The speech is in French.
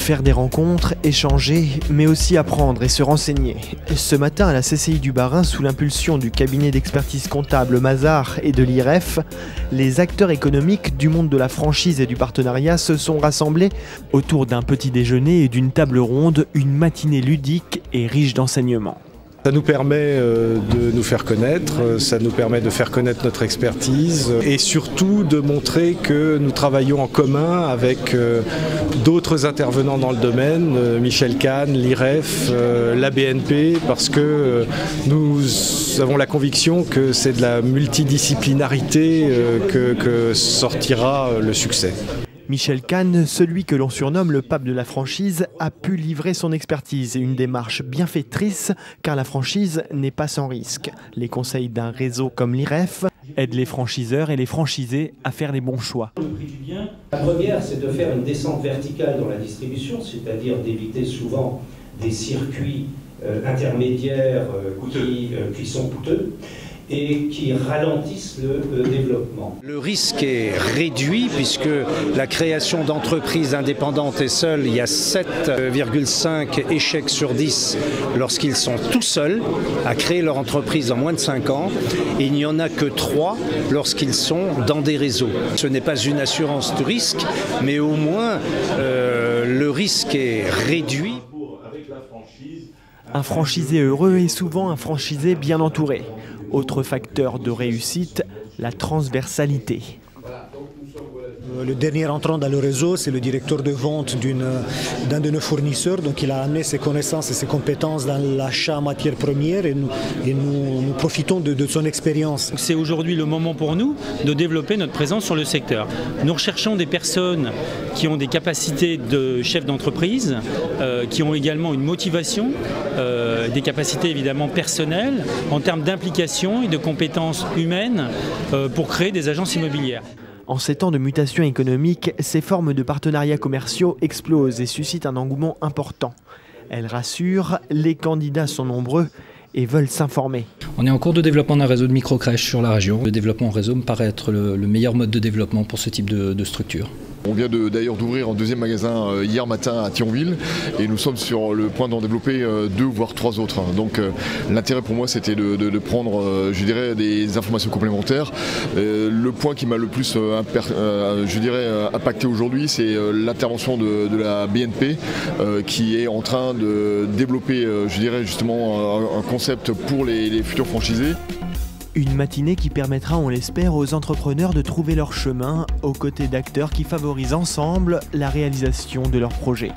Faire des rencontres, échanger, mais aussi apprendre et se renseigner. Ce matin à la CCI du Bas-Rhin, sous l'impulsion du cabinet d'expertise comptable Mazars et de l'IREF, les acteurs économiques du monde de la franchise et du partenariat se sont rassemblés autour d'un petit déjeuner et d'une table ronde, une matinée ludique et riche d'enseignements. Ça nous permet de nous faire connaître, ça nous permet de faire connaître notre expertise et surtout de montrer que nous travaillons en commun avec d'autres intervenants dans le domaine, Michel Kahn, l'IREF, la BNP, parce que nous avons la conviction que c'est de la multidisciplinarité que sortira le succès. Michel Kahn, celui que l'on surnomme le pape de la franchise, a pu livrer son expertise et une démarche bienfaitrice car la franchise n'est pas sans risque. Les conseils d'un réseau comme l'IREF aident les franchiseurs et les franchisés à faire les bons choix. La première, c'est de faire une descente verticale dans la distribution, c'est-à-dire d'éviter souvent des circuits intermédiaires qui sont coûteux et qui ralentissent le développement. Le risque est réduit puisque la création d'entreprises indépendantes est seule. Il y a 7,5 échecs sur 10 lorsqu'ils sont tout seuls à créer leur entreprise en moins de 5 ans. Et il n'y en a que 3 lorsqu'ils sont dans des réseaux. Ce n'est pas une assurance de risque, mais au moins le risque est réduit. Un franchisé heureux est souvent un franchisé bien entouré. Autre facteur de réussite, la transversalité. Le dernier entrant dans le réseau, c'est le directeur de vente d'un de nos fournisseurs. Donc il a amené ses connaissances et ses compétences dans l'achat en matières premières et nous profitons de son expérience. C'est aujourd'hui le moment pour nous de développer notre présence sur le secteur. Nous recherchons des personnes qui ont des capacités de chef d'entreprise, qui ont également une motivation, des capacités évidemment personnelles en termes d'implication et de compétences humaines pour créer des agences immobilières. En ces temps de mutation économique, ces formes de partenariats commerciaux explosent et suscitent un engouement important. Elles rassurent, les candidats sont nombreux et veulent s'informer. On est en cours de développement d'un réseau de microcrèches sur la région. Le développement en réseau me paraît être le meilleur mode de développement pour ce type de structure. On vient d'ailleurs d'ouvrir un deuxième magasin hier matin à Thionville et nous sommes sur le point d'en développer 2 voire 3 autres. Donc l'intérêt pour moi c'était de prendre je dirais des informations complémentaires. Le point qui m'a le plus impacté aujourd'hui c'est l'intervention de la BNP qui est en train de développer je dirais justement un concept pour les futurs franchisés. Une matinée qui permettra, on l'espère, aux entrepreneurs de trouver leur chemin aux côtés d'acteurs qui favorisent ensemble la réalisation de leurs projets.